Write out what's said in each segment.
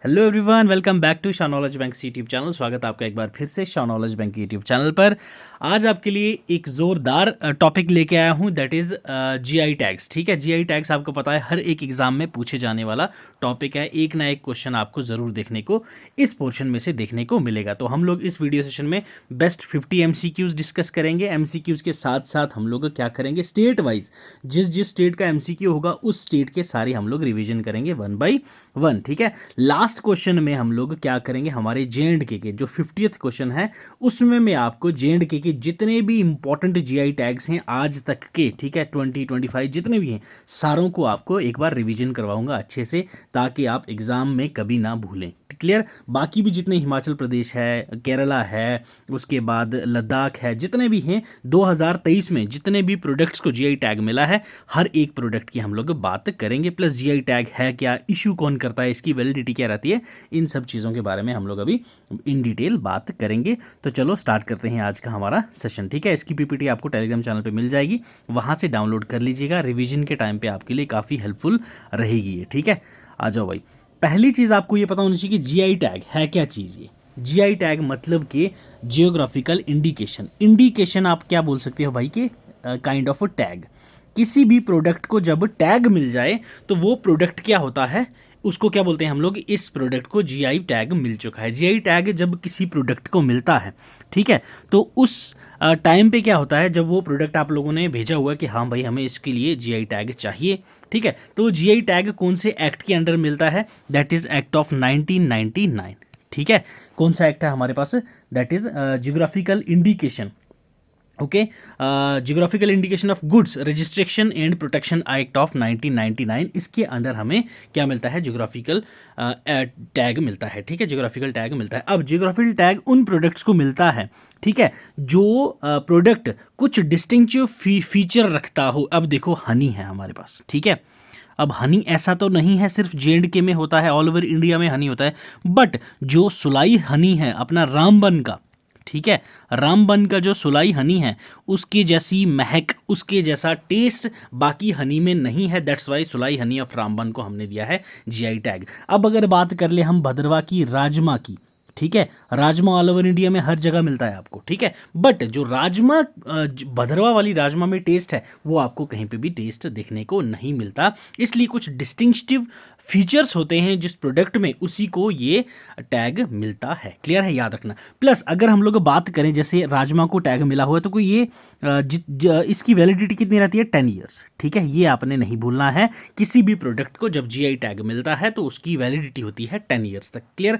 Hello everyone, welcome back to Shah Knowledge Bank YouTube channel. स्वागत है आपका एक बार फिर से Shah Knowledge Bank YouTube channel पर। आज आपके लिए एक ज़ोरदार टॉपिक लेके आया हूँ, दैट इज़ जीआई टैग्स। ठीक है, जीआई टैग्स आपको पता है हर एक एग्ज़ाम में पूछे जाने वाला टॉपिक है। एक ना एक क्वेश्चन आपको ज़रूर देखने को इस पोर्शन में से देखने को मिलेगा। तो हम लोग इस वीडियो सेशन में बेस्ट 50 एमसीक्यूज़ डिस्कस करेंगे। एमसीक्यूज़ के साथ साथ हम लोग क्या करेंगे, स्टेट वाइज जिस जिस स्टेट का एमसीक्यू होगा उस स्टेट के सारे हम लोग रिवीजन करेंगे 1 बाई 1। ठीक है, लास्ट क्वेश्चन में हम लोग क्या करेंगे, हमारे जे के जो 50th क्वेश्चन है उसमें मैं आपको जे के जितने भी इंपॉर्टेंट जीआई टैग्स हैं आज तक के, ठीक है 2025 जितने भी हैं, सारों को आपको एक बार रिवीजन करवाऊंगा अच्छे से, ताकि आप एग्जाम में कभी ना भूलें। क्लियर। बाकी भी जितने हिमाचल प्रदेश है, केरला है, उसके बाद लद्दाख है, जितने भी हैं 2023 में जितने भी प्रोडक्ट्स को जीआई टैग मिला है, हर एक प्रोडक्ट की हम लोग बात करेंगे। प्लस जीआई टैग है क्या, इशू कौन करता है, इसकी वैलिडिटी क्या रहती है, इन सब चीज़ों के बारे में हम लोग अभी इन डिटेल बात करेंगे। तो चलो स्टार्ट करते हैं आज का हमारा सेशन। ठीक है, इसकी पीपीटी आपको टेलीग्राम चैनल पे मिल जाएगी, वहाँ से डाउनलोड कर लीजिएगा। रिवीजन के टाइम पे आपके लिए काफ़ी हेल्पफुल रहेगी ये। ठीक है, आ जाओ भाई। पहली चीज़ आपको ये पता होनी चाहिए कि जीआई टैग है क्या चीज़। ये जीआई टैग मतलब कि जियोग्राफिकल इंडिकेशन। इंडिकेशन आप क्या बोल सकते हो भाई, कि काइंड ऑफ अ टैग। किसी भी प्रोडक्ट को जब टैग मिल जाए तो वो प्रोडक्ट क्या होता है, उसको क्या बोलते हैं हम लोग, इस प्रोडक्ट को जीआई टैग मिल चुका है। जीआई टैग जब किसी प्रोडक्ट को मिलता है, ठीक है, तो उस टाइम पे क्या होता है, जब वो प्रोडक्ट आप लोगों ने भेजा हुआ कि हाँ भाई हमें इसके लिए जीआई टैग चाहिए, ठीक है, तो जीआई टैग कौन से एक्ट के अंडर मिलता है, दैट इज एक्ट ऑफ 1999। ठीक है, कौन सा एक्ट है हमारे पास, that is geographical indication. Okay, geographical indication of goods registration and protection act of 1999। इसके अंडर हमें क्या मिलता है, जियोग्राफिकल टैग मिलता है। ठीक है, जियोग्राफिकल टैग मिलता है। अब जियोग्राफिकल टैग उन प्रोडक्ट्स को मिलता है, ठीक है, जो प्रोडक्ट कुछ डिस्टिंक्टिव फीचर रखता हो। अब देखो हनी है हमारे पास, ठीक है, अब हनी ऐसा तो नहीं है सिर्फ जे में होता है, ऑल ओवर इंडिया में हनी होता है, बट जो सुलाई हनी है अपना रामबन का, ठीक है, रामबन का जो सुलाई हनी है उसकी जैसी महक, उसके जैसा टेस्ट बाकी हनी में नहीं है। That's why सुलाई Honey of Ramban को हमने दिया है जीआई टैग। अब अगर बात कर ले हम भद्रवा की राजमा की, ठीक है, राजमा ऑल ओवर इंडिया में हर जगह मिलता है आपको, ठीक है, बट जो राजमा भद्रवा वाली राजमा में टेस्ट है वो आपको कहीं पे भी टेस्ट देखने को नहीं मिलता। इसलिए कुछ डिस्टिंक्टिव फीचर्स होते हैं जिस प्रोडक्ट में, उसी को ये टैग मिलता है। क्लियर है, याद रखना। प्लस अगर हम लोग बात करें जैसे राजमा को टैग मिला हुआ है तो कोई ये इसकी वैलिडिटी कितनी रहती है, 10 ईयर्स। ठीक है, ये आपने नहीं भूलना है। किसी भी प्रोडक्ट को जब जीआई टैग मिलता है तो उसकी वैलिडिटी होती है 10 ईयर्स तक। क्लियर।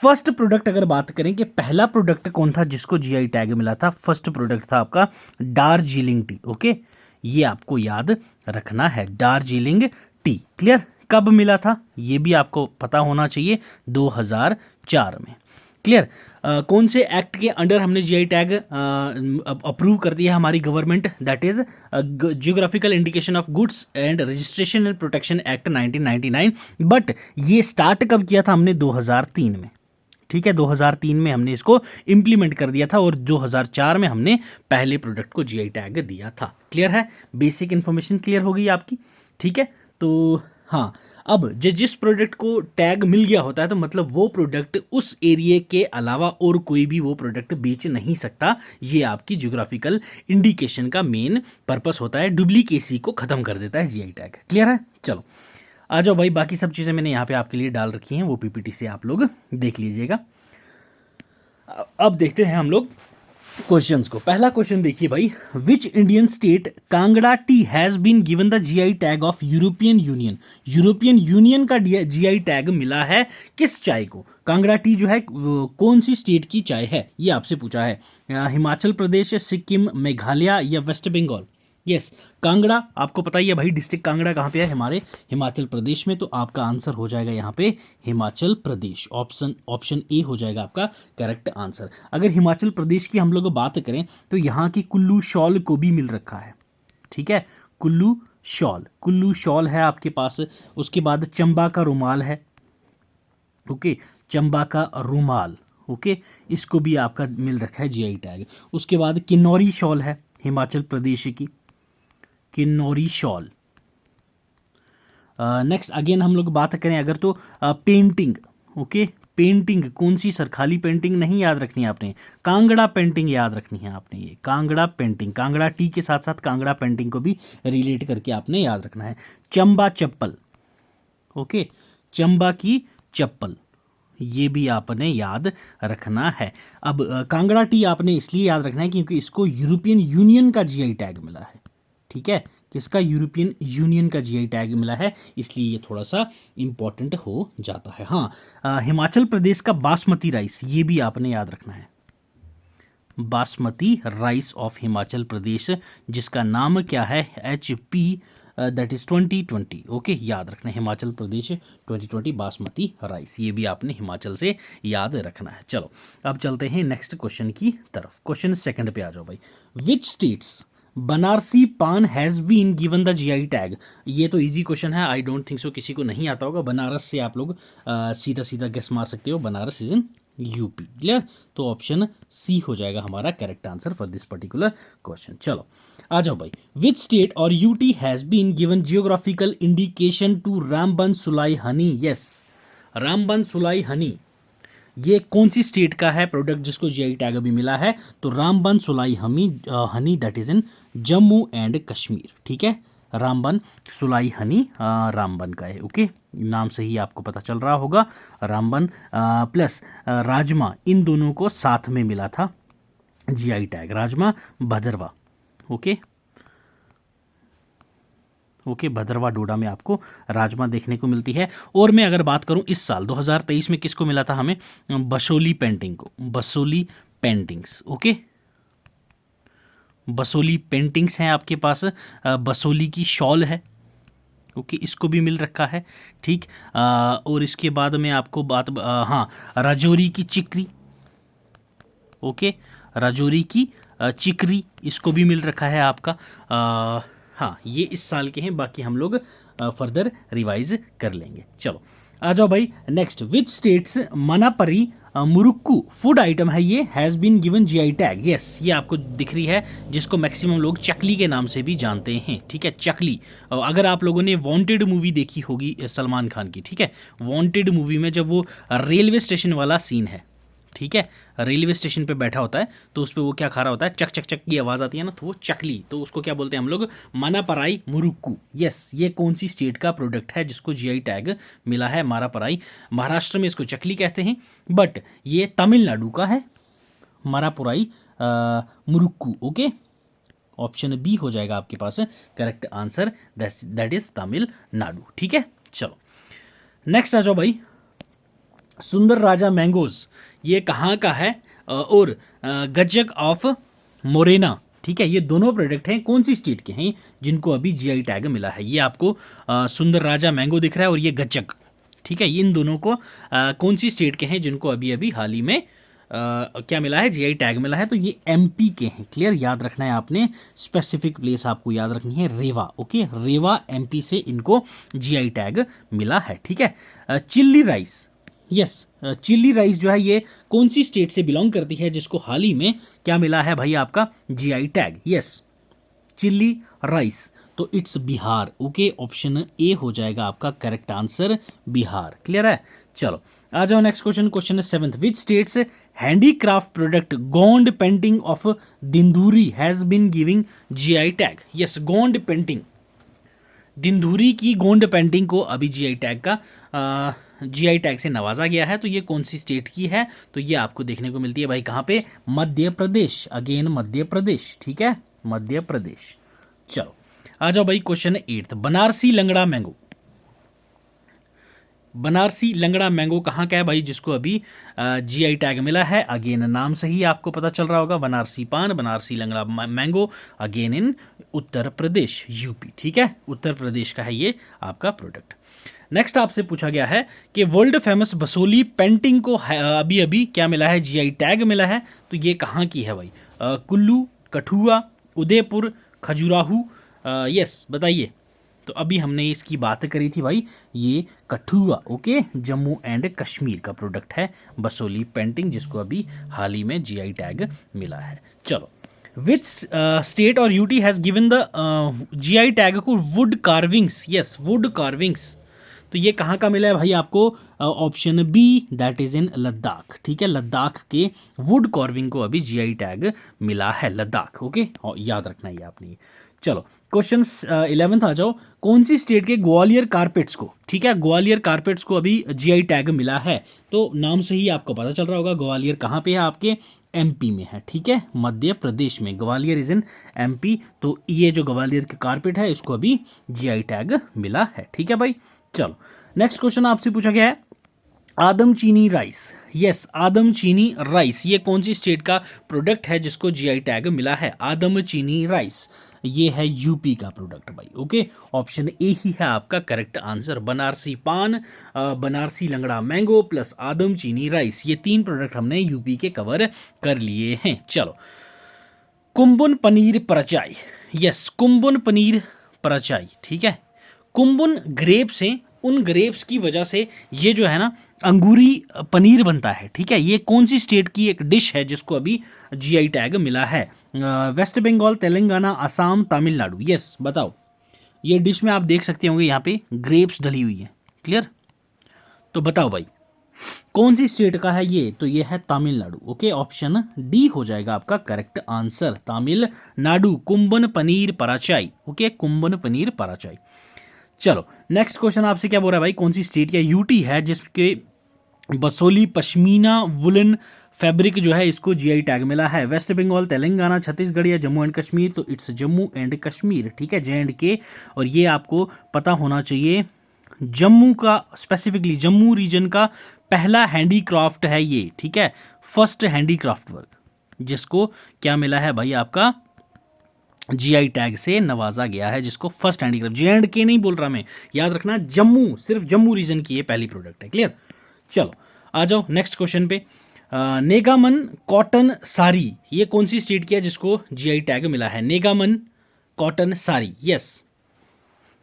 फर्स्ट प्रोडक्ट अगर बात करें कि पहला प्रोडक्ट कौन था जिसको जीआई टैग मिला था, फर्स्ट प्रोडक्ट था आपका दार्जिलिंग टी। ओके, ये आपको याद रखना है, दार्जिलिंग टी। क्लियर। कब मिला था ये भी आपको पता होना चाहिए, 2004 में। क्लियर। कौन से एक्ट के अंडर हमने जीआई टैग अप्रूव कर दिया हमारी government, that is geographical indication of goods and registration and protection act 1999। But ये स्टार्ट कब किया था हमने, 2003 में। ठीक है, 2003 में हमने इसको इंप्लीमेंट कर दिया था और 2004 में हमने पहले प्रोडक्ट को जीआई टैग दिया था। क्लियर है, बेसिक इन्फॉर्मेशन क्लियर हो गई आपकी। ठीक है, तो हाँ, अब जिस प्रोडक्ट को टैग मिल गया होता है तो मतलब वो प्रोडक्ट उस एरिया के अलावा और कोई भी वो प्रोडक्ट बेच नहीं सकता। ये आपकी जियोग्राफिकल इंडिकेशन का मेन पर्पस होता है, डुप्लीकेसी को खत्म कर देता है जीआई टैग। क्लियर है, चलो आ जाओ भाई। बाकी सब चीज़ें मैंने यहाँ पे आपके लिए डाल रखी हैं, वो पीपीटी से आप लोग देख लीजिएगा। अब देखते हैं हम लोग क्वेश्चंस को। पहला क्वेश्चन देखिए भाई, which Indian state Kangra tea has been given the GI tag of European Union. European Union का जीआई टैग मिला है किस चाय को, कांगड़ा टी जो है कौन सी स्टेट की चाय है, ये आपसे पूछा है। हिमाचल प्रदेश, सिक्किम, मेघालय या वेस्ट बंगाल। यस, कांगड़ा आपको पता ही है भाई, डिस्ट्रिक्ट कांगड़ा कहाँ पे है, हमारे हिमाचल प्रदेश में। तो आपका आंसर हो जाएगा यहाँ पे हिमाचल प्रदेश। ऑप्शन ए हो जाएगा आपका करेक्ट आंसर। अगर हिमाचल प्रदेश की हम लोग बात करें तो यहाँ की कुल्लू शॉल को भी मिल रखा है। ठीक है, कुल्लू शॉल है आपके पास। उसके बाद चंबा का रुमाल है। ओके, चंबा का रुमाल, ओके, इसको भी आपका मिल रखा है जीआई टैग। उसके बाद किन्नौरी शॉल है हिमाचल प्रदेश की, किन्नौरी शॉल। नेक्स्ट अगेन हम लोग बात करें अगर तो पेंटिंग, ओके। पेंटिंग कौन सी सर, खाली पेंटिंग नहीं याद रखनी है आपने, कांगड़ा पेंटिंग याद रखनी है आपने, ये कांगड़ा पेंटिंग, कांगड़ा टी के साथ साथ कांगड़ा पेंटिंग को भी रिलेट करके आपने याद रखना है। चंबा चप्पल, ओके, चंबा की चप्पल, ये भी आपने याद रखना है। अब कांगड़ा टी आपने इसलिए याद रखना है क्योंकि इसको यूरोपियन यूनियन का जीआई टैग मिला है, ठीक है, किसका, यूरोपियन यूनियन का जीआई टैग मिला है, इसलिए ये थोड़ा सा इंपॉर्टेंट हो जाता है। हाँ, हिमाचल प्रदेश का बासमती राइस, ये भी आपने याद रखना है, बासमती राइस ऑफ हिमाचल प्रदेश, जिसका नाम क्या है, HP, दैट इज 2020, ओके, याद रखना है, हिमाचल प्रदेश 2020 बासमती राइस, ये भी आपने हिमाचल से याद रखना है। चलो अब चलते हैं नेक्स्ट क्वेश्चन की तरफ। क्वेश्चन सेकंड पे आ जाओ भाई। विच states Banarasi paan has been given the GI tag. ये तो इजी क्वेश्चन है, आई डोंट थिंक सो किसी को नहीं आता होगा। बनारस से आप लोग सीधा सीधा गेस मार सकते हो, Banaras is in UP, clear. तो ऑप्शन सी हो जाएगा हमारा correct answer for this particular question. चलो आ जाओ भाई। विच स्टेट और UT has been given geographical indication to Ramban Sulai honey. Yes, Ramban Sulai honey, ये कौन सी स्टेट का है प्रोडक्ट जिसको जीआई टैग अभी मिला है, तो Ramban Sulai honey that is in Jammu and Kashmir, ठीक है। रामबन सुलाई हनी रामबन का है, ओके, नाम से ही आपको पता चल रहा होगा। रामबन प्लस राजमा, इन दोनों को साथ में मिला था GI tag, rajma Bhaderwah, okay okay, Bhaderwah Doda में आपको राजमा देखने को मिलती है। और मैं अगर बात करूं इस साल 2023 में किसको मिला था हमें, बसोली पेंटिंग को, Basoli paintings, okay, Basoli paintings हैं आपके पास। बसोली की शॉल है, ओके, इसको भी मिल रखा है, ठीक। और इसके बाद में आपको बात हाँ, राजौरी की चिकरी, ओके, राजौरी की चिकरी, इसको भी मिल रखा है आपका। हाँ, ये इस साल के हैं, बाकी हम लोग फर्दर रिवाइज कर लेंगे। चलो आ जाओ भाई next. Which states Manapparai murukku food item है ये, has been given GI tag. Yes, ये आपको दिख रही है, जिसको मैक्सिमम लोग चकली के नाम से भी जानते हैं, ठीक है, चकली। अगर आप लोगों ने वांटेड मूवी देखी होगी सलमान खान की, ठीक है, वांटेड मूवी में जब वो रेलवे स्टेशन वाला सीन है, ठीक है, रेलवे स्टेशन पे बैठा होता है, तो उस पर वो क्या खा रहा होता है, चक चक चक की आवाज़ आती है ना, तो वो चकली, तो उसको क्या बोलते हैं हम लोग, मानापराई मुरुक्कू। यस, ये कौन सी स्टेट का प्रोडक्ट है जिसको जीआई टैग मिला है, मारापराई। महाराष्ट्र में इसको चकली कहते हैं, बट ये तमिलनाडु का है, Manapparai murukku, okay. Option B हो जाएगा आपके पास correct answer, that is Tamil Nadu, ठीक है। चलो नेक्स्ट आ जाओ भाई। सुंदर राजा मैंगोज, ये कहाँ का है, और गज्जक ऑफ मोरेना, ठीक है, ये दोनों प्रोडक्ट हैं, कौन सी स्टेट के हैं जिनको अभी जीआई टैग मिला है। ये आपको सुंदर राजा मैंगो दिख रहा है और ये गज्जक, ठीक है, इन दोनों को कौन सी स्टेट के हैं जिनको अभी अभी हाल ही में क्या मिला है, जीआई टैग मिला है, तो ये एमपी के हैं, क्लियर, याद रखना है आपने, स्पेसिफिक प्लेस आपको याद रखनी है, रेवा, ओके, रेवा एमपी से इनको जीआई टैग मिला है, ठीक है। Chilli rice, yes, chilli rice जो है ये कौन सी स्टेट से बिलोंग करती है जिसको हाल ही में क्या मिला है भाई आपका GI tag. Yes, chilli rice, तो it's Bihar, okay, option A हो जाएगा आपका करेक्ट आंसर, बिहार, क्लियर है। चलो आ जाओ next question, question 7th। Which states handicraft product Gond painting of Dindori has been giving GI tag. Yes, Gond painting, Dindori की गोंड पेंटिंग को अभी जीआई टैग का जीआई टैग से नवाजा गया है, तो ये कौन सी स्टेट की है, तो ये आपको देखने को मिलती है भाई कहाँ पे, मध्य प्रदेश, अगेन मध्य प्रदेश, ठीक है, मध्य प्रदेश। चलो आ जाओ भाई क्वेश्चन 8th। बनारसी लंगड़ा मैंगो, बनारसी लंगड़ा मैंगो कहाँ का है भाई जिसको अभी जीआई टैग मिला है, अगेन नाम से ही आपको पता चल रहा होगा, बनारसी पान, बनारसी लंगड़ा mango, again in Uttar Pradesh, UP, ठीक है, उत्तर प्रदेश का है ये आपका प्रोडक्ट। नेक्स्ट आपसे पूछा गया है कि वर्ल्ड फेमस बसोली पेंटिंग को अभी अभी क्या मिला है, जीआई टैग मिला है, तो ये कहाँ की है भाई, कुल्लू, कठुआ, उदयपुर, खजुराहो, यस बताइए। तो अभी हमने इसकी बात करी थी भाई, ये कठुआ, ओके, जम्मू एंड कश्मीर का प्रोडक्ट है बसोली पेंटिंग, जिसको अभी हाल ही में जीआई टैग मिला है। चलो, विच स्टेट और UT has given the GI tag को wood carvings. Yes, wood carvings, तो ये कहाँ का मिला है भाई आपको, option B that is in Ladakh, ठीक है। लद्दाख के वुड कार्विंग को अभी जीआई टैग मिला है, लद्दाख, ओके, और याद रखना है आपने। चलो क्वेश्चन 11th आ जाओ। कौन सी स्टेट के ग्वालियर कारपेट्स को, ठीक है, ग्वालियर कारपेट्स को अभी जीआई टैग मिला है? तो नाम से ही आपको पता चल रहा होगा ग्वालियर कहाँ पे है, आपके एमपी में है, ठीक है, मध्य प्रदेश में। ग्वालियर इज इन एमपी, तो ये जो ग्वालियर के कारपेट है इसको अभी जीआई टैग मिला है, ठीक है भाई। चलो नेक्स्ट क्वेश्चन आपसे पूछा गया है आदम चीनी राइस। यस, आदम चीनी राइस ये कौन सी स्टेट का प्रोडक्ट है जिसको जीआई टैग मिला है? आदम चीनी राइस ये है यूपी का प्रोडक्ट भाई, ओके। ऑप्शन ए ही है आपका करेक्ट आंसर। बनारसी पान, बनारसी लंगड़ा मैंगो प्लस आदम चीनी राइस, ये 3 प्रोडक्ट हमने यूपी के कवर कर लिए हैं। चलो कुंबुन पनीर परचाई। यस, कुंबुन पनीर परचाई, ठीक है। कुंबुन ग्रेप्स हैं, उन ग्रेप्स की वजह से ये जो है ना अंगूरी पनीर बनता है, ठीक है। ये कौन सी स्टेट की एक डिश है जिसको अभी जीआई टैग मिला है? वेस्ट बंगाल, तेलंगाना, असम, तमिलनाडु। यस बताओ, ये डिश में आप देख सकते होंगे यहाँ पे ग्रेप्स डली हुई है, क्लियर। तो बताओ भाई कौन सी स्टेट का है ये? तो ये है तमिलनाडु, ओके। ऑप्शन डी हो जाएगा आपका correct answer, Tamil Nadu. Cumbum Panneer Parachai, okay, Cumbum Panneer Parachai. चलो नेक्स्ट क्वेश्चन आपसे क्या बोल रहा है भाई, कौन सी स्टेट या यूटी है जिसके बसोली पश्मीना वुलन फैब्रिक जो है इसको जीआई टैग मिला है? वेस्ट बंगाल, तेलंगाना, छत्तीसगढ़ या जम्मू एंड कश्मीर? तो इट्स जम्मू एंड कश्मीर, ठीक है, JNK। और ये आपको पता होना चाहिए जम्मू का, स्पेसिफिकली जम्मू रीजन का पहला हैंडीक्राफ्ट है ये, ठीक है, फर्स्ट हैंडीक्राफ्ट वर्क जिसको क्या मिला है भाई, आपका जीआई टैग से नवाजा गया है, जिसको फर्स्ट हैंडीक्राफ्ट। JNK नहीं बोल रहा मैं, याद रखना जम्मू, सिर्फ जम्मू रीजन की ये पहली प्रोडक्ट है, क्लियर। चलो आ जाओ नेक्स्ट क्वेश्चन पे। नेगामन कॉटन साड़ी ये कौन सी स्टेट की है जिसको जीआई टैग मिला है? नेगामन कॉटन साड़ी, यस,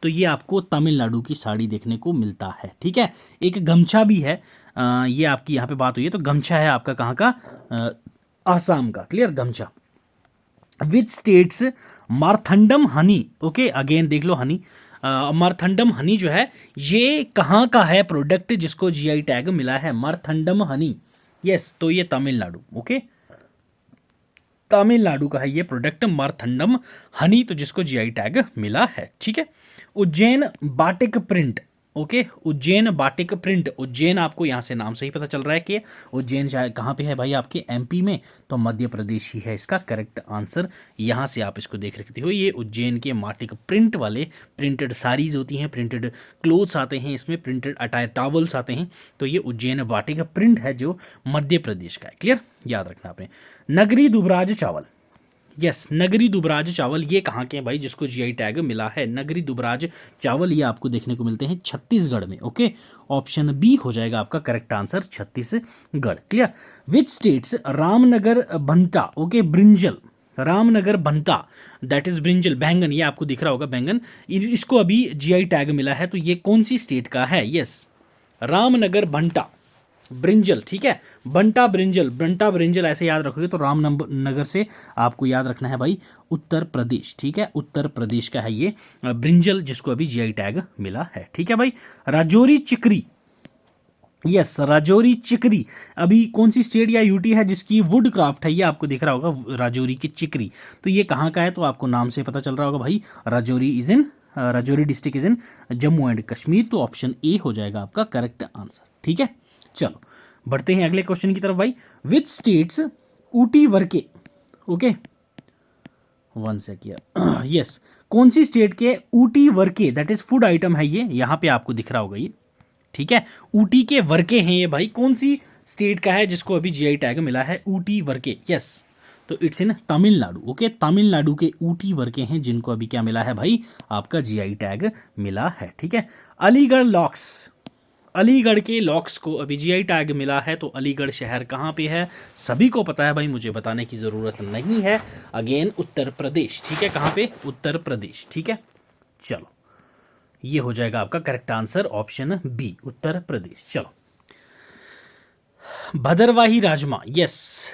तो ये आपको तमिलनाडु की साड़ी देखने को मिलता है, ठीक है। एक गमछा भी है, ये आपकी यहाँ पे बात हुई है, तो गमछा है आपका कहाँ का? आसाम का, क्लियर, गमछा। Which states Marthandam Honey, okay, again देख लो हनी, मारथंडम हनी जो है ये कहाँ का है प्रोडक्ट जिसको जीआई टैग मिला है? मारथंडम हनी, यस, तो ये तमिलनाडु, ओके, तमिलनाडु का है ये प्रोडक्ट मारथंडम हनी, तो जिसको जीआई टैग मिला है, ठीक है। Ujjain batik print, okay, Ujjain batik print, Ujjain आपको यहाँ से नाम से ही पता चल रहा है कि उज्जैन कहाँ पे है भाई, आपके एमपी में, तो मध्य प्रदेश ही है इसका करेक्ट आंसर। यहाँ से आप इसको देख सकते हो, ये उज्जैन के बाटिक प्रिंट वाले प्रिंटेड साड़ीज होती हैं, प्रिंटेड क्लोथ्स आते हैं इसमें, प्रिंटेड अटायर टॉवल्स आते हैं, तो ये उज्जैन बाटिक प्रिंट है जो मध्य प्रदेश का है, क्लियर, याद रखना आपने। नगरी दुबराज चावल, यस, नगरी दुबराज चावल ये कहाँ के हैं भाई जिसको जीआई टैग मिला है? नगरी दुबराज चावल ये आपको देखने को मिलते हैं छत्तीसगढ़ में, ओके। ऑप्शन बी हो जाएगा आपका correct answer, Chhattisgarh, clear. Which states Ramnagar भंटा, ओके, ब्रिंजल, रामनगर भंटा दैट इज ब्रिंजल, बैंगन, ये आपको दिख रहा होगा बैंगन, इसको अभी जीआई टैग मिला है, तो ये कौन सी स्टेट का है? यस, रामनगर भंटा ब्रिंजल, ठीक है, बंटा ब्रिंजल, बंटा ब्रिंजल ऐसे याद रखोगे तो रामनगर से आपको याद रखना है भाई उत्तर प्रदेश, ठीक है, उत्तर प्रदेश का है ये ब्रिंजल जिसको अभी जीआई टैग मिला है, ठीक है भाई। राजौरी चिकरी, यस, राजौरी चिकरी अभी कौन सी स्टेट या यूटी है जिसकी वुड क्राफ्ट है? ये आपको दिख रहा होगा राजौरी की चिकरी, तो ये कहाँ का है? तो आपको नाम से पता चल रहा होगा भाई, Rajouri is in, Rajouri district is in Jammu and Kashmir, तो ऑप्शन ए हो जाएगा आपका करेक्ट आंसर, ठीक है। चलो बढ़ते हैं अगले क्वेश्चन की तरफ भाई। Which states Ooty Warke, okay, one second, yes, कौन सी स्टेट के Ooty Warke that is food item है, ये यहाँ पे आपको दिख रहा होगा ये, ठीक है, ऊटी के वर्के हैं ये भाई, कौन सी स्टेट का है जिसको अभी जीआई टैग मिला है? ऊटी वर्के, यस, तो it's in Tamil Nadu, okay, Tamil Nadu के ऊटी वर्के हैं जिनको अभी क्या मिला है भाई, आपका जीआई टैग मिला है, ठीक है। अलीगढ़ लॉक्स, अलीगढ़ के लॉक्स को अभी जीआई टैग मिला है, तो अलीगढ़ शहर कहाँ पे है? सभी को पता है भाई, मुझे बताने की ज़रूरत नहीं है, अगेन उत्तर प्रदेश, ठीक है, कहाँ पे? उत्तर प्रदेश, ठीक है। चलो ये हो जाएगा आपका करेक्ट आंसर, ऑप्शन बी, उत्तर प्रदेश। चलो भदरवाही राजमा, यस,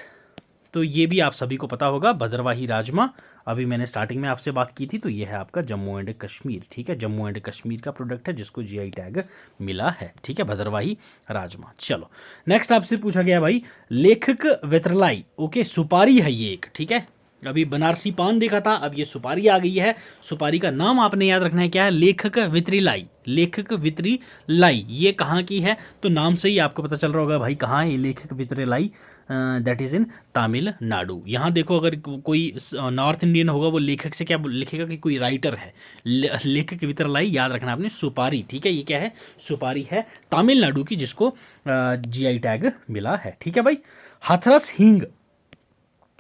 तो ये भी आप सभी को पता होगा, भद्रवाही राजमा। अभी मैंने स्टार्टिंग में आपसे बात की थी, तो ये है आपका जम्मू एंड कश्मीर, ठीक है, जम्मू एंड कश्मीर का प्रोडक्ट है जिसको जीआई टैग मिला है, ठीक है, भद्रवाही राजमा। चलो नेक्स्ट आपसे पूछा गया भाई, लेखक वित्रलाई, ओके, सुपारी है ये एक, ठीक है, अभी बनारसी पान देखा था, अब ये सुपारी आ गई है। सुपारी का नाम आपने याद रखना है, क्या है, लेखक वित्रिलाई, लेखक वित्रिलाई, ये कहाँ की है, तो नाम से ही आपको पता चल रहा होगा भाई कहाँ है ये लेखक वित्रिलाई, दैट इज़ इन तमिलनाडु। यहाँ देखो, अगर कोई नॉर्थ इंडियन होगा वो लेखक से क्या लिखेगा कि कोई राइटर है, लेखक वित्रिलाई याद रखना आपने, सुपारी, ठीक है, ये क्या है, सुपारी है तमिलनाडु की, जिसको जीआई टैग मिला है, ठीक है भाई। हाथरस हींग,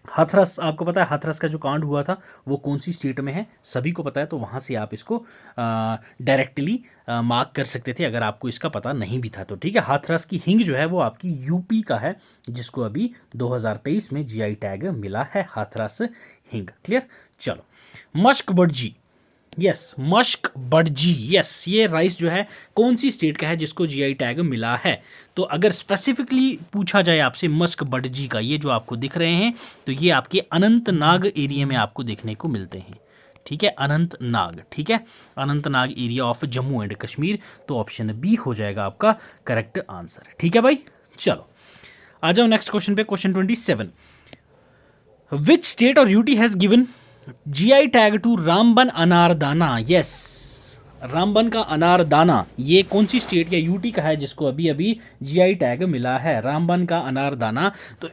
हाथरस आपको पता है, हाथरस का जो कांड हुआ था वो कौन सी स्टेट में है, सभी को पता है, तो वहाँ से आप इसको डायरेक्टली मार्क कर सकते थे अगर आपको इसका पता नहीं भी था तो, ठीक है। हाथरस की हिंग जो है वो आपकी यूपी का है, जिसको अभी 2023 में जीआई टैग मिला है, हाथरस हिंग, क्लियर। चलो मश्क बड़जी, यस, मश्क बड़जी, यस, ये राइस जो है कौन सी स्टेट का है जिसको जीआई टैग मिला है, तो अगर स्पेसिफिकली पूछा जाए आपसे मस्क बड़जी का, ये जो आपको दिख रहे हैं, तो ये आपके अनंतनाग एरिया में आपको देखने को मिलते हैं, ठीक है, अनंतनाग, ठीक है, Anantnag area of Jammu and Kashmir, तो ऑप्शन बी हो जाएगा आपका करेक्ट आंसर, ठीक है भाई। चलो आ जाओ नेक्स्ट क्वेश्चन पे, क्वेश्चन 27, विच स्टेट और UT has given GI tag to Ramban anardana, yes, Ramban का अनारदाना, ये कौन सी स्टेट या यूटी का है जिसको अभी अभी जीआई टैग मिला है, रामबन का अनारदाना, तो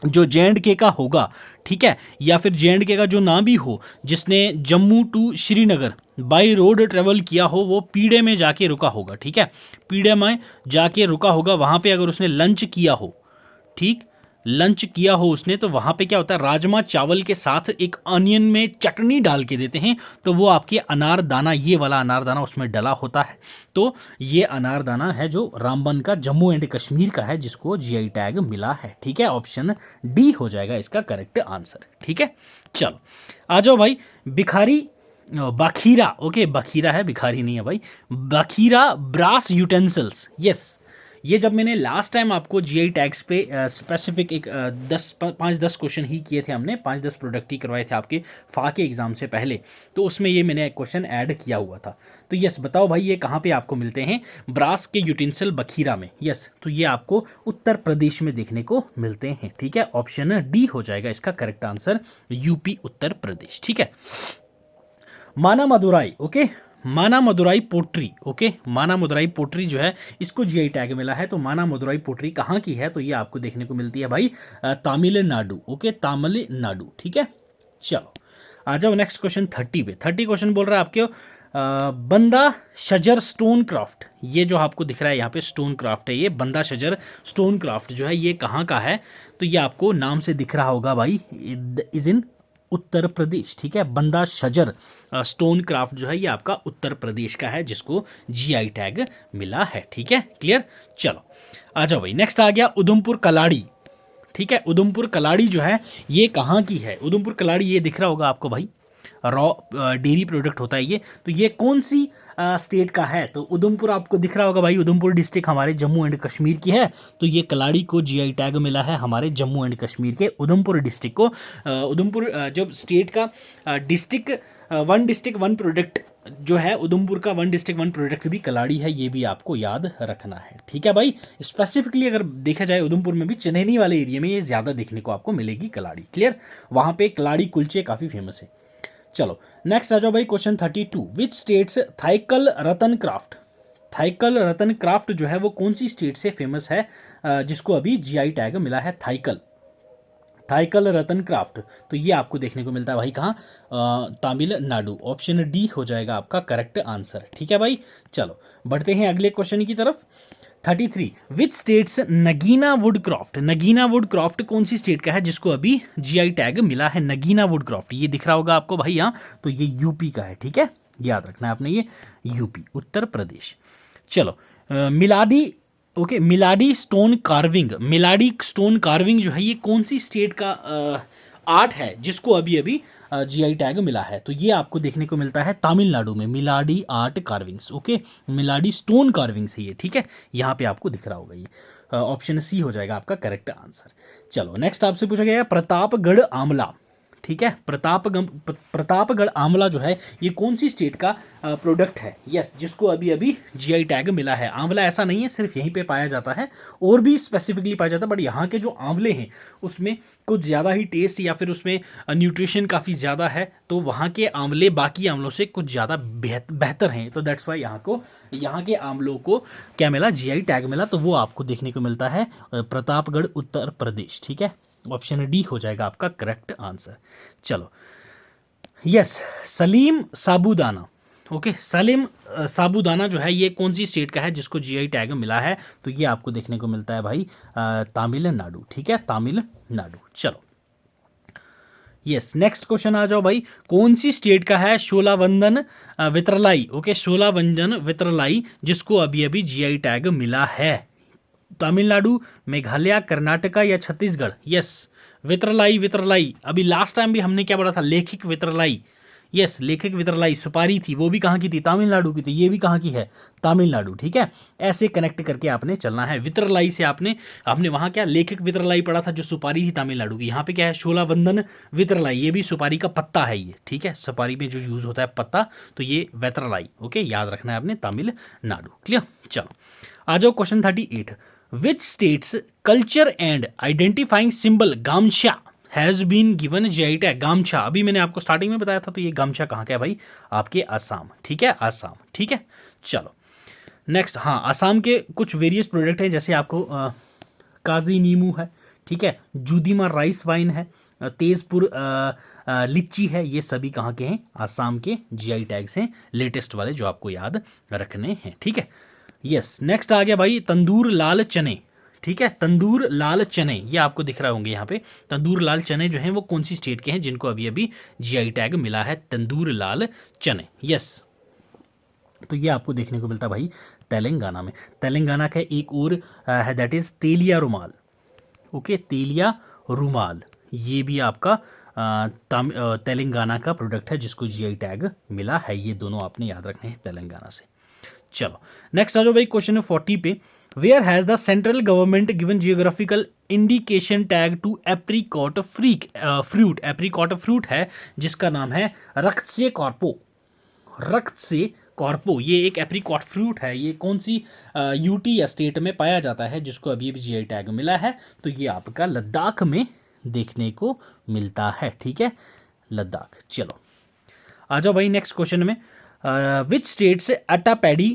जो जे.एंड.के का होगा, ठीक है, या फिर जे.एंड.के का जो ना भी हो, जिसने Jammu to Srinagar by road travel किया हो, वो पीड़े में जाके रुका होगा, ठीक है, पीड़े में जाके रुका होगा, वहाँ पे अगर उसने लंच किया हो, ठीक, लंच किया हो उसने, तो वहाँ पे क्या होता है, राजमा चावल के साथ एक अनियन में चटनी डाल के देते हैं, तो वो आपके अनारदाना, ये वाला अनारदाना उसमें डला होता है, तो ये अनारदाना है जो रामबन का जम्मू एंड कश्मीर का है, जिसको जीआई टैग मिला है, ठीक है, ऑप्शन डी हो जाएगा इसका करेक्ट आंसर, ठीक है। चलो आ जाओ भाई, भिखारी बखीरा, ओके, बखीरा है, भिखारी नहीं है भाई, बखीरा ब्रास यूटेंसिल्स, यस, ये जब मैंने लास्ट टाइम आपको जीआई टैग्स पे स्पेसिफिक एक 5-10 क्वेश्चन ही किए थे हमने, 5-10 प्रोडक्ट ही करवाए थे आपके फा के एग्ज़ाम से पहले, तो उसमें ये मैंने एक क्वेश्चन ऐड किया हुआ था, तो यस बताओ भाई ये कहाँ पे आपको मिलते हैं, ब्रास के यूटेंसिल बखीरा में, यस, तो ये आपको उत्तर प्रदेश में देखने को मिलते हैं, ठीक है, ऑप्शन डी हो जाएगा इसका करेक्ट आंसर, यूपी उत्तर प्रदेश, ठीक है। माना मदुराई, ओके, माना मदुराई पोट्री, ओके, माना मदुराई पोट्री जो है इसको जीआई टैग मिला है, तो माना मदुराई पोट्री कहाँ की है, तो ये आपको देखने को मिलती है भाई तमिलनाडु, ओके, तमिलनाडु, ठीक है। चलो आ जाओ नेक्स्ट क्वेश्चन 30 पे, 30 क्वेश्चन बोल रहा है आपके बंदा शजर स्टोन क्राफ्ट, ये जो आपको दिख रहा है यहाँ पे स्टोन क्राफ्ट है, ये बंदा शजर स्टोन क्राफ्ट जो है ये कहाँ का है, तो ये आपको नाम से दिख रहा होगा भाई, इज इन उत्तर प्रदेश, ठीक है, बंदा शजर स्टोन क्राफ्ट जो है ये आपका उत्तर प्रदेश का है, जिसको जीआई टैग मिला है, ठीक है, क्लियर। चलो आ जाओ भाई, नेक्स्ट आ गया उधमपुर कलाड़ी, ठीक है, उधमपुर कलाड़ी जो है ये कहाँ की है, उधमपुर कलाड़ी ये दिख रहा होगा आपको भाई, रॉ डेयरी प्रोडक्ट होता है ये, तो ये कौन सी स्टेट का है, तो उधमपुर आपको दिख रहा होगा भाई, उधमपुर डिस्ट्रिक्ट हमारे जम्मू एंड कश्मीर की है, तो ये कलाड़ी को जीआई टैग मिला है हमारे जम्मू एंड कश्मीर के उधमपुर डिस्ट्रिक्ट को, उधमपुर जब स्टेट का वन डिस्ट्रिक्ट वन प्रोडक्ट जो है, उधमपुर का वन डिस्ट्रिक्ट वन प्रोडक्ट भी कलाड़ी है, ये भी आपको याद रखना है, ठीक है भाई। स्पेसिफिकली अगर देखा जाए उधमपुर में भी चनैनी वाले एरिया में ये ज़्यादा देखने को आपको मिलेगी कलाड़ी, क्लियर, वहाँ पे कलाड़ी कुलचे काफ़ी फेमस है। चलो नेक्स्ट आ जाओ भाई, question 32, which states Thaikal rattan craft, Thaikal rattan craft जो है वो कौन सी स्टेट से फेमस है, जिसको अभी जीआई टैग मिला है, थाइकल, थाइकल रतन क्राफ्ट, तो ये आपको देखने को मिलता है भाई कहाँ, तमिलनाडु, ऑप्शन डी हो जाएगा आपका करेक्ट आंसर, ठीक है भाई। चलो बढ़ते हैं अगले क्वेश्चन की तरफ, 33, which states Nagina would craft, Nagina would craft कौन सी स्टेट का है जिसको अभी जीआई टैग मिला है, नगीना वुड क्राफ्ट, ये दिख रहा होगा आपको भाई यहाँ, तो ये यूपी का है, ठीक है, याद रखना है आपने, ये यूपी उत्तर प्रदेश। चलो Myladi, okay, Myladi stone carving, Myladi stone carving जो है ये कौन सी स्टेट का आर्ट है जिसको अभी अभी जीआई टैग मिला है, तो ये आपको देखने को मिलता है तमिलनाडु में, Myladi art carvings. Okay, Myladi stone carvings है ये, ठीक है, यहाँ पे आपको दिख रहा होगा ये। ऑप्शन सी हो जाएगा आपका करेक्ट आंसर। चलो नेक्स्ट आपसे पूछा गया है प्रतापगढ़ आंवला, ठीक है, प्रतापगढ़ आंवला जो है ये कौन सी स्टेट का प्रोडक्ट है? यस, जिसको अभी अभी जीआई टैग मिला है। आंवला ऐसा नहीं है सिर्फ यहीं पे पाया जाता है, और भी स्पेसिफिकली पाया जाता है, बट यहाँ के जो आंवले हैं उसमें कुछ ज़्यादा ही टेस्ट या फिर उसमें न्यूट्रिशन काफ़ी ज़्यादा है, तो वहाँ के आंवले बाकी आंवलों से कुछ ज़्यादा बेहतर हैं, तो दैट्स वाई यहाँ के आंवलों को क्या मिला? जीआई टैग मिला। तो वो आपको देखने को मिलता है प्रतापगढ़ उत्तर प्रदेश, ठीक है, ऑप्शन डी हो जाएगा आपका करेक्ट आंसर। चलो यस, सलीम साबूदाना, ओके, सलीम साबूदाना जो है ये कौन सी स्टेट का है जिसको जीआई टैग मिला है? तो ये आपको देखने को मिलता है भाई तमिलनाडु, ठीक है, तमिलनाडु। चलो यस, नेक्स्ट क्वेश्चन आ जाओ भाई, कौन सी स्टेट का है शोलावंदन वित्रलाई? ओके, शोलावंदन वित्रलाई जिसको अभी अभी जीआई टैग मिला है, तमिलनाडु, मेघालय, कर्नाटका या छत्तीसगढ़? यस, वित्रलाई। अभी लास्ट टाइम भी हमने क्या पढ़ा था? लेखिक वित्रलाई। यस, लेखिक वित्रलाई सुपारी थी, वो भी कहाँ की थी? तमिलनाडु की थी। ये भी कहाँ की है? तमिलनाडु, ठीक है। ऐसे कनेक्ट करके आपने चलना है। वित्रलाई से आपने वहाँ क्या लेखिक वित्रलाई पढ़ा था जो सुपारी थी तमिलनाडु की। यहाँ पे क्या है? शोलावंदन वित्रलाई, ये भी सुपारी का पत्ता है ये, ठीक है, सुपारी में जो यूज होता है पत्ता, तो ये वित्रलाई। ओके, याद रखना है आपने, तमिलनाडु। क्लियर? चलो आ जाओ question 38। Which states culture and identifying symbol gamcha has been given GI tag? गामछा अभी मैंने आपको स्टार्टिंग में बताया था, तो ये गामछा कहाँ का है भाई? आपके आसाम, ठीक है, आसाम, ठीक है। चलो नेक्स्ट, हाँ, आसाम के कुछ वेरियस प्रोडक्ट हैं, जैसे आपको काजी नीमू है, ठीक है, जुदीमा राइस वाइन है, तेजपुर लिच्ची है, ये सभी कहाँ के हैं? आसाम के जीआई टैग्स हैं, लेटेस्ट वाले जो आपको याद रखने हैं, ठीक है। यस, नेक्स्ट आ गया भाई तंदूर लाल चने, ठीक है, तंदूर लाल चने, ये आपको दिख रहा होंगे यहाँ पे। तंदूर लाल चने जो हैं वो कौन सी स्टेट के हैं जिनको अभी अभी जीआई टैग मिला है? तंदूर लाल चने, यस। तो ये आपको देखने को मिलता है भाई तेलंगाना में। तेलंगाना का एक और है, दैट इज तेलिया रुमाल। ओके, तेलिया रुमाल, ये भी आपका तेलंगाना का प्रोडक्ट है जिसको जीआई टैग मिला है। ये दोनों आपने याद रखने हैं तेलंगाना से। चलो नेक्स्ट आ जाओ भाई क्वेश्चन 40 पे। Where has the central government given geographical indication tag to apricot fruit? Apricot fruit है जिसका नाम है रक्त से कॉर्पो। रक्त से कॉर्पो, ये एक एप्रीकॉट फ्रूट है। ये कौन सी यूटी या स्टेट में पाया जाता है जिसको अभी भी जीआई टैग मिला है? तो ये आपका लद्दाख में देखने को मिलता है, ठीक है, लद्दाख। चलो आ जाओ भाई नेक्स्ट क्वेश्चन में। विच स्टेट से अट्टापैडी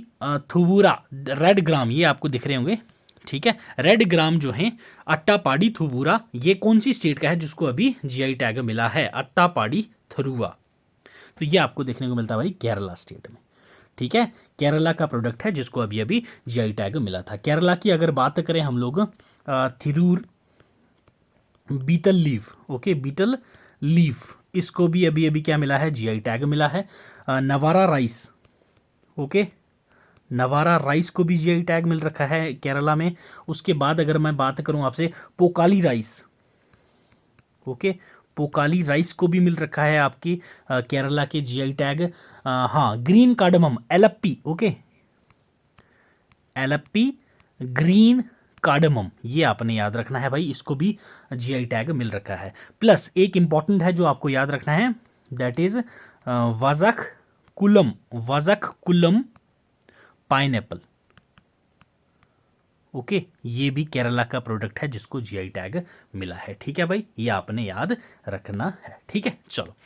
थुवुरा रेड ग्राम, ये आपको दिख रहे होंगे, ठीक है, रेड ग्राम जो है अट्टापाडी थुवुरा, ये कौन सी स्टेट का है जिसको अभी जीआई टैग मिला है? अट्टापाडी थुरुवा, तो ये आपको देखने को मिलता है भाई केरला स्टेट में, ठीक है, केरला का प्रोडक्ट है जिसको अभी अभी जीआई टैग मिला था। केरला की अगर बात करें हम लोग, Tirur betel leaf, okay, betel leaf, इसको भी अभी अभी क्या मिला है? जीआई टैग मिला है। नवारा राइस, ओके, नवारा राइस को भी जीआई टैग मिल रखा है केरला में। उसके बाद अगर मैं बात करूं आपसे, pokkali rice, okay, pokkali rice को भी मिल रखा है आपकी केरला के जीआई टैग। हाँ, green cardamom, LAP, okay, LAP green cardamom, ये आपने याद रखना है भाई, इसको भी जीआई टैग मिल रखा है। प्लस एक इंपॉर्टेंट है जो आपको याद रखना है, that is Vazhakulam pineapple, okay, ये भी केरला का प्रोडक्ट है जिसको जीआई टैग मिला है, ठीक है भाई, ये आपने याद रखना है, ठीक है। चलो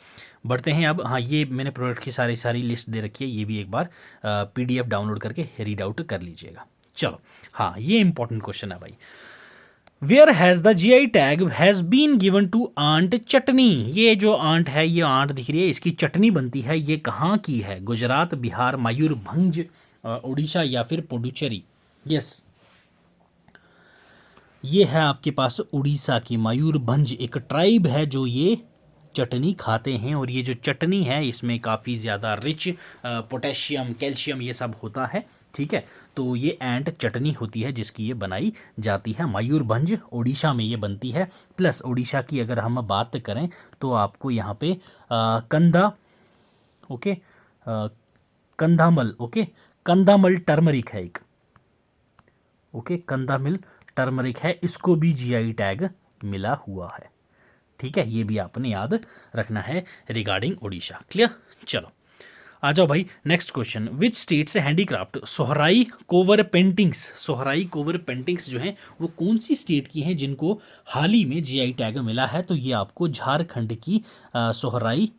बढ़ते हैं अब। हाँ, ये मैंने प्रोडक्ट की सारी लिस्ट दे रखी है, ये भी एक बार पीडीएफ डाउनलोड करके रीड आउट कर लीजिएगा। चलो हाँ, ये इंपॉर्टेंट क्वेश्चन है भाई। Where has the GI tag has been given to ant chutney? ये जो आंट है, ये आंट दिख रही है, इसकी चटनी बनती है, ये कहाँ की है? गुजरात, बिहार, मयूरभंज, उड़ीसा या फिर पुडुचेरी? यस, ये है आपके पास उड़ीसा की मयूरभंज, एक ट्राइब है जो ये चटनी खाते हैं, और ये जो चटनी है इसमें काफ़ी ज़्यादा रिच पोटेशियम, कैल्शियम, ये सब होता है, ठीक है। तो ये एंट चटनी होती है जिसकी ये बनाई जाती है। मयूरभंज ओडिशा में ये बनती है। प्लस ओडिशा की अगर हम बात करें तो आपको यहाँ पे कंधा, ओके, कंधामल, ओके, कंधामल टर्मरिक है एक, ओके, कंधामल टर्मरिक है, इसको भी जीआई टैग मिला हुआ है। ठीक है, ये भी आपने याद रखना है रिगार्डिंग ओडिशा। क्लियर? चलो आ जाओ भाई नेक्स्ट क्वेश्चन। विच स्टेट से handicraft Sohrai Khovar paintings, Sohrai Khovar paintings जो हैं वो कौन सी स्टेट की हैं जिनको हाल ही में जीआई टैग मिला है? तो ये आपको झारखंड की सोहराई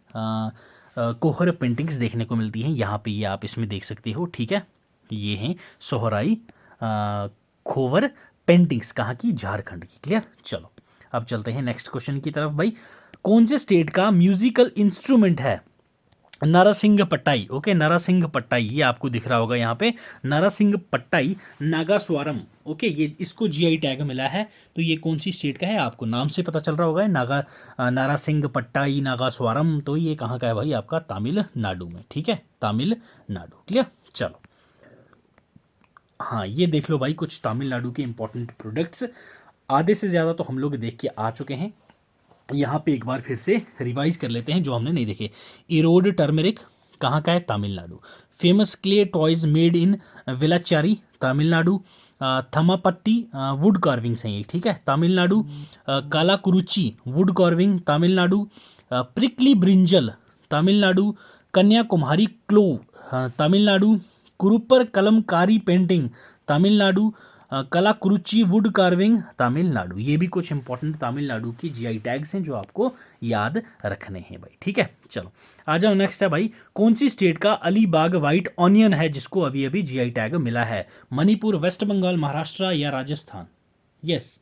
कोहर पेंटिंग्स देखने को मिलती हैं। यहाँ पे ये आप इसमें देख सकते हो। ठीक है, ये हैं सोहराई खोवर पेंटिंग्स, कहाँ की? झारखंड की। क्लियर? चलो अब चलते हैं नेक्स्ट क्वेश्चन की तरफ भाई। कौन से स्टेट का म्यूजिकल इंस्ट्रूमेंट है नरसिंह पट्टाई? ओके, नरसिंह पट्टाई, ये आपको दिख रहा होगा यहाँ पे, नरसिंह पट्टाई नागास्वरम। ओके, ये इसको जीआई टैग मिला है। तो ये कौन सी स्टेट का है? आपको नाम से पता चल रहा होगा, नरसिंह पट्टाई नागास्वरम। तो ये कहाँ का है भाई? आपका तमिलनाडु में। ठीक है, तमिलनाडु। क्लियर? चलो हाँ, ये देख लो भाई कुछ तमिलनाडु के इंपॉर्टेंट प्रोडक्ट्स, आधे से ज़्यादा तो हम लोग देख के आ चुके हैं। यहाँ पे एक बार फिर से रिवाइज कर लेते हैं जो हमने नहीं देखे। इरोड टर्मरिक कहाँ का है? Tamil Nadu. Famous clay toys made in Velachery, Tamil Nadu. Thammampatti wood carvings हैं ये। ठीक है, Tamil Nadu. Kallakurichi wood carving, Tamil Nadu. Prickly brinjal, Tamil Nadu. Kanyakumari clove, Tamil Nadu. Karuppur Kalamkari painting, Tamil Nadu. Kallakurichi wood carving, Tamil Nadu. ये भी कुछ इंपॉर्टेंट तमिलनाडु की जीआई टैग्स हैं जो आपको याद रखने हैं भाई। ठीक है, चलो आ जाओ नेक्स्ट है भाई। कौन सी स्टेट का अलीबाग व्हाइट ऑनियन है जिसको अभी अभी जीआई टैग मिला है? मणिपुर, वेस्ट बंगाल, महाराष्ट्र या राजस्थान? यस,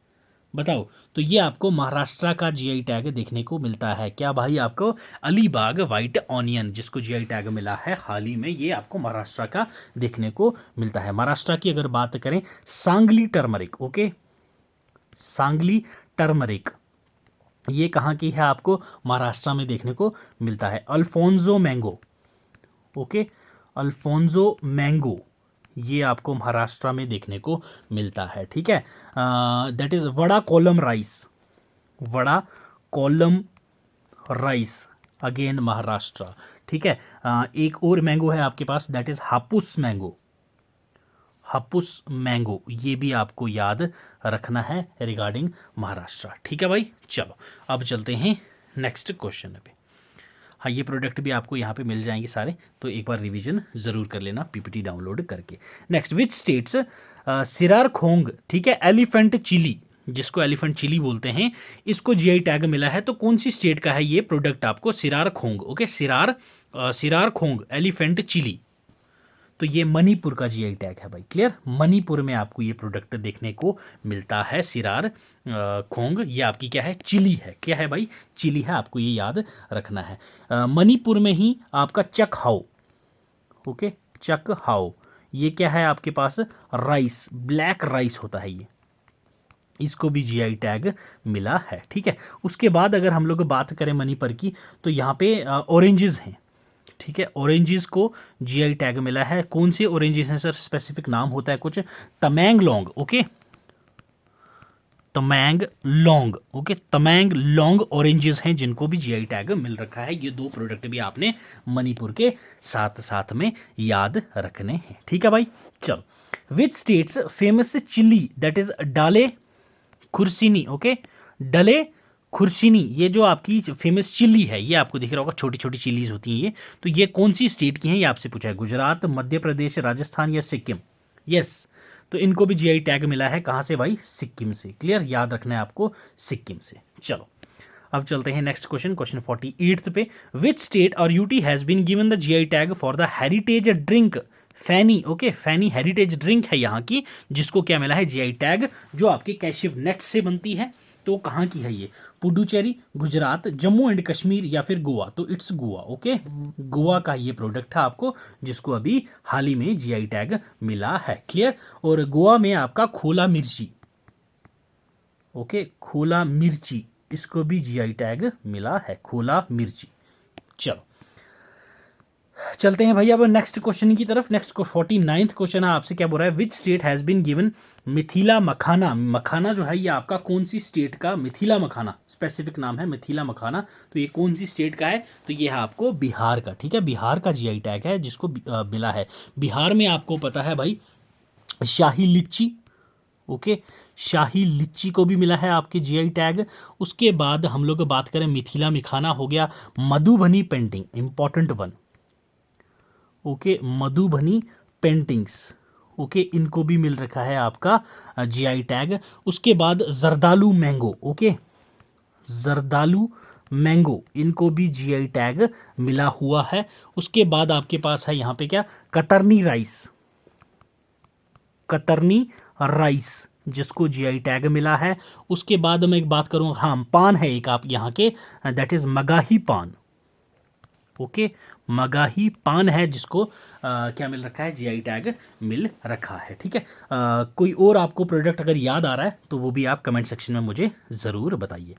बताओ। तो ये आपको महाराष्ट्र का जीआई टैग देखने को मिलता है। क्या भाई? आपको अलीबाग व्हाइट ऑनियन जिसको जीआई टैग मिला है हाल ही में, ये आपको महाराष्ट्र का देखने को मिलता है। महाराष्ट्र की अगर बात करें, Sangli turmeric, okay, Sangli turmeric, ये कहाँ की है? आपको महाराष्ट्र में देखने को मिलता है। Alphonso mango, okay, Alphonso mango, ये आपको महाराष्ट्र में देखने को मिलता है। ठीक है, that is Wada Kolam rice, Wada Kolam rice, again Maharashtra. ठीक है, एक और मैंगो है आपके पास, that is Hapus mango, Hapus mango, ये भी आपको याद रखना है रिगार्डिंग महाराष्ट्र। ठीक है भाई, चलो अब चलते हैं नेक्स्ट क्वेश्चन पे। हाँ, ये प्रोडक्ट भी आपको यहाँ पे मिल जाएंगे सारे, तो एक बार रिवीजन ज़रूर कर लेना पीपीटी डाउनलोड करके। नेक्स्ट, विच स्टेट्स सिरार खोंग, ठीक है, एलिफेंट चिली, जिसको एलिफेंट चिली बोलते हैं, इसको जीआई टैग मिला है। तो कौन सी स्टेट का है ये प्रोडक्ट? आपको सिरार खोंग, ओके, सिरार खोंग एलिफेंट चिली, तो ये मणिपुर का जीआई टैग है भाई। क्लियर? मणिपुर में आपको ये प्रोडक्ट देखने को मिलता है, सिरार खोंग। ये आपकी क्या है? चिली है। क्या है भाई? चिली है, आपको ये याद रखना है। मणिपुर में ही आपका चक हाओ, ओके, चक हाओ, ये क्या है आपके पास? राइस, ब्लैक राइस होता है ये, इसको भी जीआई टैग मिला है। ठीक है, उसके बाद अगर हम लोग बात करें मणिपुर की, तो यहाँ पे ऑरेंजेस हैं। ठीक है, ऑरेंजेस को जीआई टैग मिला है। कौन से ऑरेंजेस हैं सर? स्पेसिफिक नाम होता है कुछ, Tamenglong, okay, Tamenglong, okay, Tamenglong oranges हैं जिनको भी जीआई टैग मिल रखा है। ये दो प्रोडक्ट भी आपने मणिपुर के साथ साथ में याद रखने हैं। ठीक है भाई, चलो। Which states famous chilli that is डाले खुरसिनी, ओके, डले खुरसिनी, ये जो आपकी फेमस चिल्ली है, ये आपको दिख रहा होगा, छोटी छोटी चिल्लीज होती हैं ये। तो ये कौन सी स्टेट की हैं? ये आपसे पूछा है, गुजरात, मध्य प्रदेश, राजस्थान या सिक्किम? यस, तो इनको भी जीआई टैग मिला है। कहाँ से भाई? सिक्किम से। क्लियर? याद रखना है आपको, सिक्किम से। चलो अब चलते हैं नेक्स्ट क्वेश्चन, क्वेश्चन 48 पे। विच स्टेट और UT has been given the GI tag for the heritage drink feni, okay, feni heritage drink है यहाँ की, जिसको क्या मिला है? जीआई टैग, जो आपके कैशिव नट से बनती है। तो कहाँ की है ये? पुडुचेरी, गुजरात, जम्मू एंड कश्मीर या फिर गोवा? तो इट्स गोवा, ओके, गोवा का ये प्रोडक्ट है आपको, जिसको अभी हाल ही में जीआई टैग मिला है। क्लियर? और गोवा में आपका खोला मिर्ची, ओके, खोला मिर्ची, इसको भी जीआई टैग मिला है, खोला मिर्ची। चलो चलते हैं भाई अब नेक्स्ट क्वेश्चन की तरफ। नेक्स्ट को 49th क्वेश्चन है आपसे, क्या बोल रहा है, which state has been given Mithila makhana. Makhana जो है ये आपका कौन सी स्टेट का, मिथिला मखाना स्पेसिफिक नाम है मिथिला मखाना, तो ये कौन सी स्टेट का है, तो ये है आपको बिहार का। ठीक है, बिहार का जीआई टैग है जिसको मिला है। बिहार में आपको पता है भाई शाही लीची, ओके, शाही लीची को भी मिला है आपके जीआई टैग। उसके बाद हम लोग बात करें मिथिला मखाना हो गया, Madhubani painting important one, okay, Madhubani paintings, okay, इनको भी मिल रखा है आपका जीआई टैग। उसके बाद Jardalu mango, okay, Jardalu mango, इनको भी जीआई टैग मिला हुआ है। उसके बाद आपके पास है यहाँ पे क्या, कतरनी राइस, कतरनी राइस जिसको जीआई टैग मिला है। उसके बाद मैं एक बात करूँ, हाँ पान है एक आप यहाँ के, दैट इज मगाही पान, ओके, मगाही पान है जिसको क्या मिल रखा है, जीआई टैग मिल रखा है। ठीक है, कोई और आपको प्रोडक्ट अगर याद आ रहा है तो वो भी आप कमेंट सेक्शन में मुझे ज़रूर बताइए।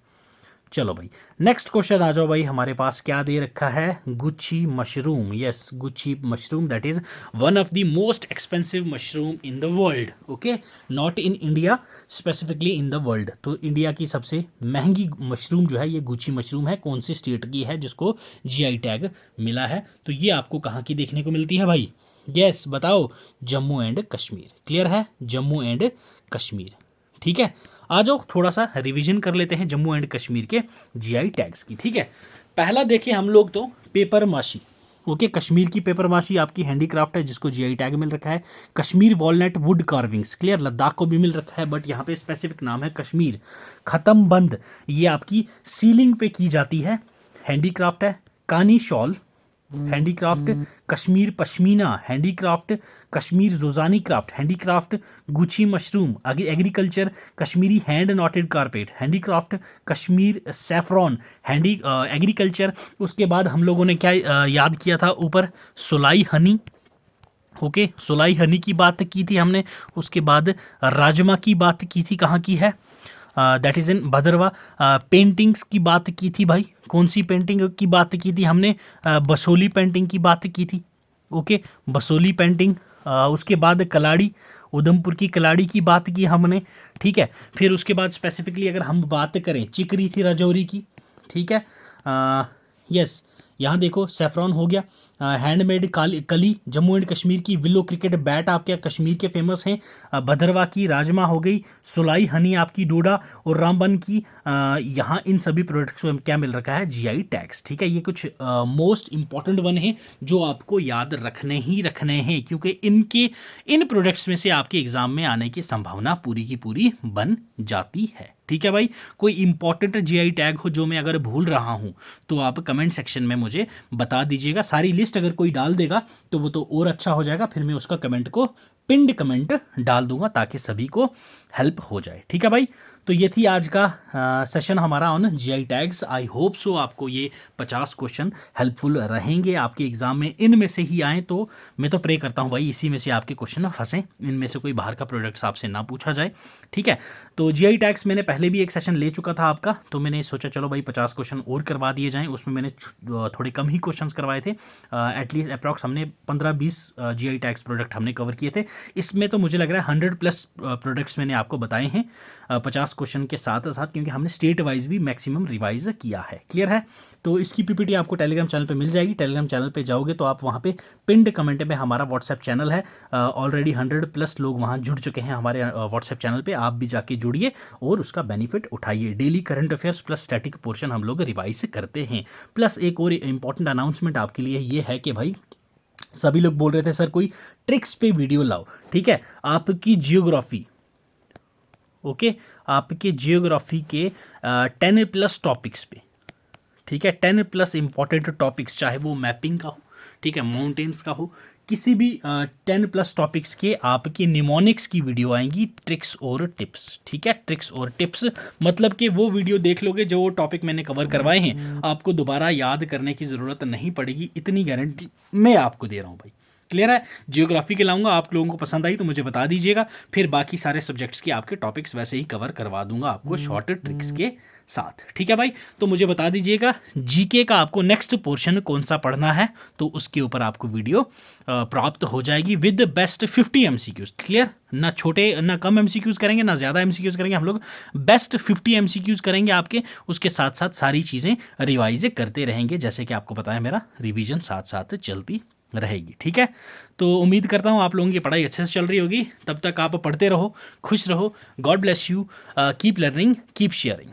चलो भाई नेक्स्ट क्वेश्चन आ जाओ भाई, हमारे पास क्या दे रखा है, Gucci mushroom. Yes, Gucci mushroom that is one of the most expensive mushroom in the world, okay, not in India, specifically in the world. तो इंडिया की सबसे महंगी मशरूम जो है ये गुच्ची मशरूम है। कौन सी स्टेट की है जिसको जीआई टैग मिला है, तो ये आपको कहाँ की देखने को मिलती है भाई, यस बताओ, जम्मू एंड कश्मीर। क्लियर है, जम्मू एंड कश्मीर। ठीक है, आ जाओ थोड़ा सा रिवीजन कर लेते हैं जम्मू एंड कश्मीर के जीआई टैग्स की। ठीक है, पहला देखें हम लोग तो पेपर माशी, ओके, कश्मीर की पेपर माशी आपकी हैंडीक्राफ्ट है जिसको जीआई टैग मिल रखा है। Kashmir walnut would carvings, clear, Ladakh को भी मिल रखा है बट यहाँ पे स्पेसिफिक नाम है कश्मीर। खत्म बंद, ये आपकी सीलिंग पे की जाती है, हैंडीक्राफ्ट है। Kani shawl handicraft, Kashmir pashmina handicraft, Kashmir Sozani craft handicraft, Gucchi mushroom agriculture, Kashmiri hand knotted carpet handicraft, Kashmir saffron handy agriculture. उसके बाद हम लोगों ने क्या याद किया था ऊपर, सुलाई हनी, ओके, सुलाई हनी की बात की थी हमने। उसके बाद राजमा की बात की थी, कहाँ की है, that is in Bhaderwah. Paintings की बात की थी भाई, कौन सी पेंटिंग की बात की थी हमने, बसोली पेंटिंग की बात की थी, ओके, बसोली पेंटिंग। उसके बाद कलाड़ी, उधमपुर की कलाड़ी की बात की हमने। ठीक है, फिर उसके बाद स्पेसिफिकली अगर हम बात करें चिकरी थी राजौरी की। ठीक है, यस, यहाँ देखो सेफ्रॉन हो गया। हैंडमेड कली जम्मू एंड कश्मीर की, विलो क्रिकेट बैट आपके कश्मीर के फेमस हैं। भदरवा की राजमा हो गई, सुलाई हनी आपकी डोडा, और रामबन की यहाँ इन सभी प्रोडक्ट्स को क्या मिल रखा है, जीआई टैग्स। ठीक है, ये कुछ मोस्ट इंपॉर्टेंट वन है जो आपको याद रखने हैं क्योंकि इन प्रोडक्ट्स में से आपके एग्जाम में आने की संभावना पूरी की पूरी बन जाती है। ठीक है भाई, कोई इंपॉर्टेंट जीआई टैग हो जो मैं अगर भूल रहा हूं तो आप कमेंट सेक्शन में मुझे बता दीजिएगा। सारी लिस्ट अगर कोई डाल देगा तो वो तो और अच्छा हो जाएगा, फिर मैं उसका कमेंट को पिंड कमेंट डाल दूंगा ताकि सभी को हेल्प हो जाए। ठीक है भाई, तो ये थी आज का सेशन हमारा on GI tags. I hope so आपको ये 50 क्वेश्चन हेल्पफुल रहेंगे आपके एग्जाम में, इनमें से ही आए तो मैं तो प्रे करता हूँ भाई इसी में से आपके क्वेश्चन फंसें, इनमें से कोई बाहर का प्रोडक्ट्स आपसे ना पूछा जाए। ठीक है, तो जीआई टैग्स मैंने पहले भी एक सेशन ले चुका था आपका, तो मैंने सोचा चलो भाई 50 क्वेश्चन और करवा दिए जाएँ। उसमें मैंने थोड़े कम ही क्वेश्चन करवाए थे, एटलीस्ट अप्रॉक्स हमने 15-20 जीआई टैग्स प्रोडक्ट हमने कवर किए थे। इसमें तो मुझे लग रहा है 100+ प्रोडक्ट्स मैंने आपको बताए हैं 50 क्वेश्चन के साथ साथ, क्योंकि हमने स्टेट वाइज भी मैक्सिमम रिवाइज किया है। क्लियर है, तो इसकी पीपीटी आपको टेलीग्राम चैनल पे मिल जाएगी। टेलीग्राम चैनल पे जाओगे तो आप वहाँ पे पिंड कमेंट में हमारा व्हाट्सएप चैनल है, ऑलरेडी 100+ लोग वहाँ जुड़ चुके हैं हमारे व्हाट्सएप चैनल पे, आप भी जाके जुड़िए और उसका बेनिफिट उठाइए। Daily current affairs plus static portion हम लोग रिवाइज करते हैं। प्लस एक और इंपॉर्टेंट अनाउंसमेंट आपके लिए ये है कि भाई सभी लोग बोल रहे थे सर कोई ट्रिक्स पे वीडियो लाओ। ठीक है, आपकी जियोग्राफी, ओके, आपके जियोग्राफी के 10+ टॉपिक्स पे, ठीक है, 10+ इंपॉर्टेंट टॉपिक्स, चाहे वो मैपिंग का हो, ठीक है, माउंटेन्स का हो, किसी भी 10+ टॉपिक्स के आपकी निमोनिक्स की वीडियो आएंगी, ट्रिक्स और टिप्स। ठीक है, ट्रिक्स और टिप्स मतलब कि वो वीडियो देख लोगे जो टॉपिक मैंने कवर करवाए हैं, आपको दोबारा याद करने की ज़रूरत नहीं पड़ेगी, इतनी गारंटी मैं आपको दे रहा हूँ भाई। क्लियर है? जियोग्राफी के लाऊंगा, आप लोगों को पसंद आई तो मुझे बता दीजिएगा, फिर बाकी सारे सब्जेक्ट्स के आपके टॉपिक्स वैसे ही कवर करवा दूंगा आपको शॉर्ट ट्रिक्स के साथ। ठीक है भाई, तो मुझे बता दीजिएगा जीके का आपको नेक्स्ट पोर्शन कौन सा पढ़ना है, तो उसके ऊपर आपको वीडियो प्राप्त हो जाएगी विद बेस्ट 50 एमसीक्यूज। क्लियर? ना छोटे ना कम एमसीक्यूज करेंगे, ना ज़्यादा एमसीक्यूज करेंगे, हम लोग बेस्ट 50 एमसीक्यूज करेंगे आपके, उसके साथ साथ सारी चीज़ें रिवाइज करते रहेंगे, जैसे कि आपको पता है मेरा रिवीजन साथ साथ चलती रहेगी। ठीक है, तो उम्मीद करता हूँ आप लोगों की पढ़ाई अच्छे से चल रही होगी। तब तक आप पढ़ते रहो, खुश रहो। God bless you, keep learning, keep sharing.